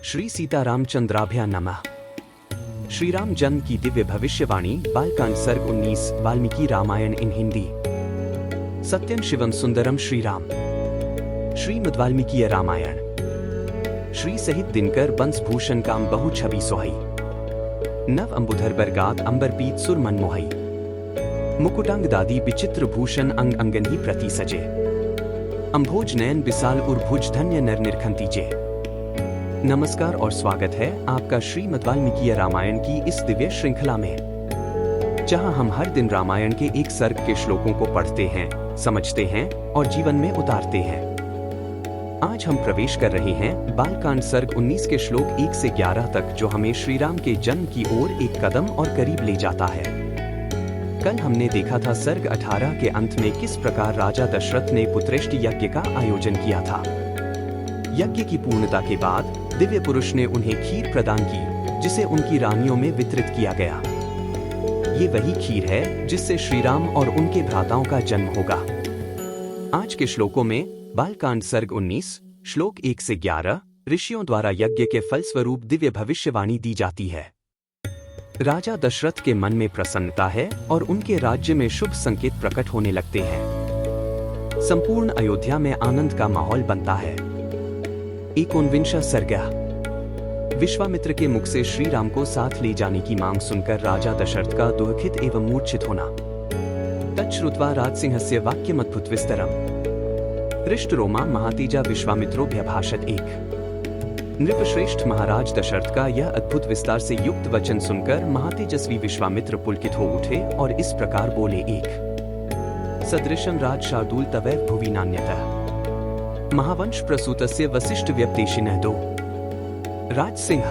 श्री सीतारामचंद्राभ्या नमः। श्री राम जन्म की दिव्य भविष्यवाणी बालकांड सर्ग 19 वाल्मीकि रामायण इन हिंदी। सत्यं शिवम सुंदरम श्री राम। श्रीमद् वाल्मीकि रामायण। श्री सहित दिनकर बंसभूषण काम बहु छवि सोहई। नव अंबुधर बरगात अंबरपीत सुर मन मोहई। मुकुटांग दादी विचित्र भूषण अंग अंगन ही प्रति सजे। अंभोज नयन विशाल उर्भुज धन्य नर निरखंती जे। नमस्कार और स्वागत है आपका श्रीमद् वाल्मीकि रामायण की इस दिव्य श्रृंखला में, जहां हम हर दिन रामायण के एक सर्ग के श्लोकों को पढ़ते हैं, समझते हैं और जीवन में उतारते हैं। आज हम प्रवेश कर रहे हैं बालकांड सर्ग 19 के श्लोक 1 से 11 तक, जो हमें श्री राम के जन्म की ओर एक कदम और करीब ले जाता है। कल हमने देखा था सर्ग 18 के अंत में किस प्रकार राजा दशरथ ने पुत्रेष्टि यज्ञ का आयोजन किया था। यज्ञ की पूर्णता के बाद दिव्य पुरुष ने उन्हें खीर प्रदान की, जिसे उनकी रानियों में वितरित किया गया। ये वही खीर है जिससे श्री राम और उनके भ्राताओं का जन्म होगा। आज के श्लोकों में बालकांड सर्ग 19 श्लोक 1 से 11 ऋषियों द्वारा यज्ञ के फलस्वरूप दिव्य भविष्यवाणी दी जाती है। राजा दशरथ के मन में प्रसन्नता है और उनके राज्य में शुभ संकेत प्रकट होने लगते हैं। संपूर्ण अयोध्या में आनंद का माहौल बनता है। 19वां सर्ग। विश्वामित्र के मुख से श्री राम को साथ ले जाने की मांग सुनकर राजा दशरथ का दुःखित एवं मूर्छित होना। तच्छ्रुत्वा राजसिंहस्य वाक्यमद्भुत विस्तरम। हृष्टरोमा महातेजा विश्वामित्रोऽभ्यभाषत। 1 नृपश्रेष्ठ महाराज दशरथ का यह अद्भुत विस्तार से युक्त वचन सुनकर महातेजस्वी विश्वामित्र पुलकित हो उठे और इस प्रकार बोले। 1 सदृशं राज शार्दूल तवैव भुवि नान्यतः। महावंश प्रसूतस्य वसिष्ठ व्यपदेशिनः। 2 राज सिंह,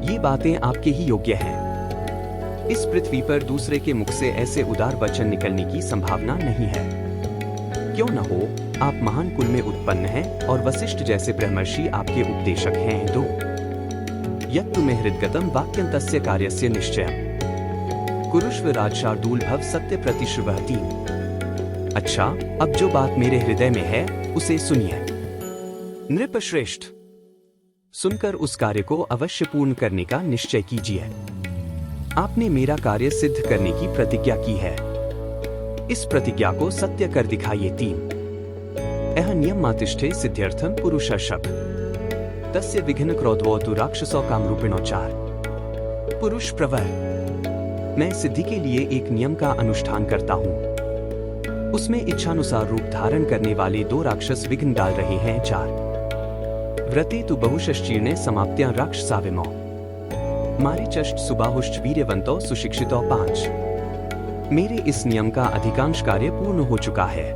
ये बातें आपके ही योग्य हैं। इस पृथ्वी पर दूसरे के मुख से ऐसे उदार वचन निकलने की संभावना नहीं है। क्यों न हो, आप महान कुल में उत्पन्न हैं और वशिष्ठ जैसे ब्रह्मर्षि आपके उपदेशक हैं। 2 यत्तु मे हृद्गतं वाक्यं तस्य कार्यस्य निश्चयम्। कुरुष्व राज शार्दूल भव सत्य प्रतिश्रुवः। 3 अच्छा, अब जो बात मेरे हृदय में है उसे सुनिए। नृपश्रेष्ठ, सुनकर उस कार्य को अवश्य पूर्ण करने का निश्चय कीजिए। आपने मेरा कार्य सिद्ध करने की प्रतिज्ञा की है। इस प्रतिज्ञा को सत्य कर दिखाइए। 3 यह नियमातिष्ठे सिद्ध्यर्थं पुरुषर्षभ। तस्य विघ्न क्रोधोऽतु राक्षसो कामरूपिणो। 4 पुरुष प्रवर, मैं सिद्धि के लिए एक नियम का अनुष्ठान करता हूँ। उसमें इच्छानुसार रूप धारण करने वाले 2 राक्षस विघ्न डाल रहे हैं। 4 व्रते तु बहुशश्चीर्णे समाप्त्या राक्षसाविमो। मारीचष्ट सुबाहुश्च वीर्यवंतो सुशिक्षितो। 5 मेरे इस नियम का अधिकांश कार्य पूर्ण हो चुका है।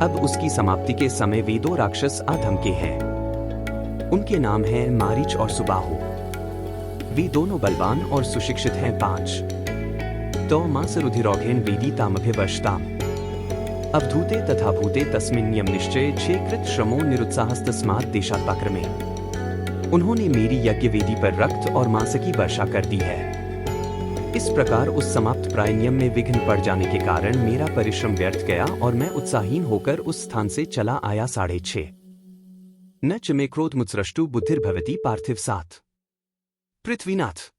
अब उसकी समाप्ति के समय वे 2 राक्षस आ धमके हैं। उनके नाम हैं मारीच और सुबाहु। वे दोनों बलवान और सुशिक्षित हैं। 5 तो मासरुधिरोघेन वेदितामभिवर्षताम्। अवधूते तथा भूते तस्मिन् नियम निश्चय 6 कृत श्रमो निरुत्साहस्तस्मात् देशात्पाक्रमे। उन्होंने मेरी यज्ञ वेदी पर रक्त और मांस की वर्षा कर दी है। इस प्रकार उस समाप्त प्राय नियम में विघ्न पड़ जाने के कारण मेरा परिश्रम व्यर्थ गया और मैं उत्साहहीन होकर उस स्थान से चला आया। 6.5 न च मे क्रोधमुत्सृष्टु बुद्धिर्भवति पार्थिव। 7 पृथ्वीनाथ,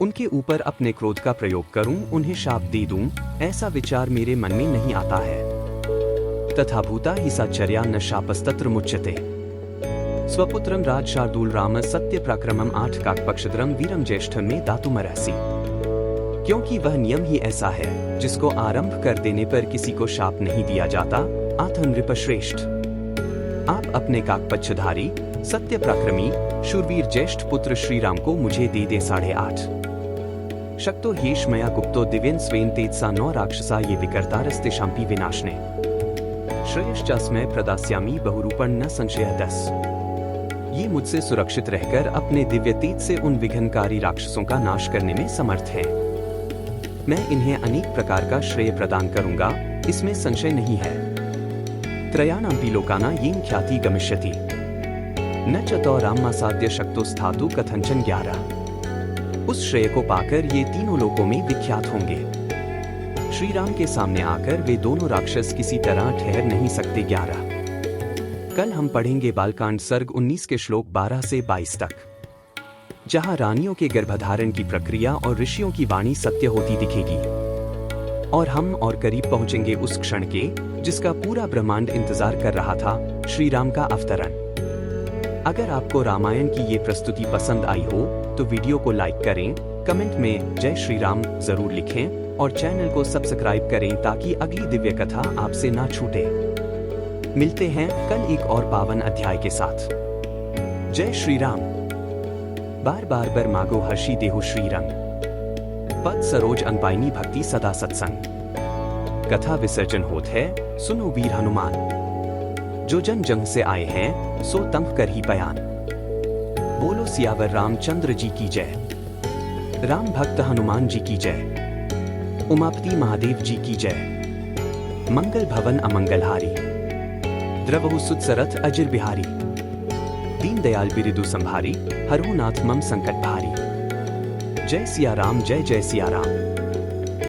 उनके ऊपर अपने क्रोध का प्रयोग करूं, उन्हें शाप दे दूं, ऐसा विचार मेरे मन में नहीं आता है। तथा भूता हि साचर्या न शापस्तत्र मुच्यते। स्वपुत्रं राज शार्दूल राम सत्य पराक्रमम् 8 काकपक्षधरं वीरम ज्येष्ठ में दातुमर्हसि। क्योंकि वह नियम ही ऐसा है जिसको आरंभ कर देने पर किसी को शाप नहीं दिया जाता। 8 नृपश्रेष्ठ, आप अपने काकपक्षधारी सत्य पराक्रमी शूरवीर ज्येष्ठ पुत्र श्री राम को मुझे दे दे। 8.5 शक्तो ह्येष मया गुप्तो दिव्येन स्वेन तेजसा 9 राक्षसा ये विकर्तारस्तेषांपि विनाशने। श्रेयश्चास्मै प्रदास्यामि बहुरूपं न संशयः। 10 ये मुझसे सुरक्षित रहकर अपने दिव्य तेज से उन विघ्नकारी राक्षसों का नाश करने में समर्थ हैं। मैं इन्हें अनेक प्रकार का श्रेय प्रदान करूंगा, इसमें संशय नहीं है। त्रयाणामपि लोकानां येन ख्याति गमिष्यति। न च तो रामासाद्य शक्तो स्थातु कथंचन। 11 उस श्रेय को पाकर ये तीनों लोकों में विख्यात होंगे। श्री राम के सामने आकर वे दोनों राक्षस किसी तरह ठहर नहीं सकते। 11 कल हम पढ़ेंगे बालकांड सर्ग 19 के श्लोक 12 से 22 तक, जहां रानियों के गर्भधारण की प्रक्रिया और ऋषियों की वाणी सत्य होती दिखेगी और हम और करीब पहुंचेंगे उस क्षण के जिसका पूरा ब्रह्मांड इंतजार कर रहा था, श्री राम का अवतरण। अगर आपको रामायण की ये प्रस्तुति पसंद आई हो तो वीडियो को लाइक करें, कमेंट में जय श्री राम जरूर लिखें और चैनल को सब्सक्राइब करें ताकि अगली दिव्य कथा आपसे ना छूटे। मिलते हैं कल एक और पावन अध्याय के साथ। जय श्री राम। बार बार बर मागो हर्षी देहु श्रीरंग, पद सरोज अनपाइनी भक्ति सदा सत्संग। कथा विसर्जन होत है, सुनो वीर हनुमान, जो जन जंग से आए हैं सो तंग कर ही बयान। बोलो सियावर रामचंद्र जी की जय, राम भक्त हनुमान जी की जय, उमापति महादेव जी की जय। मंगल भवन अमंगलहारी, द्रवहु सुतसरथ अजिर बिहारी। दीन दयाल बिरिदु संभारी, हरहु नाथ मम संकट भारी। जय सिया राम, जय जय सिया राम।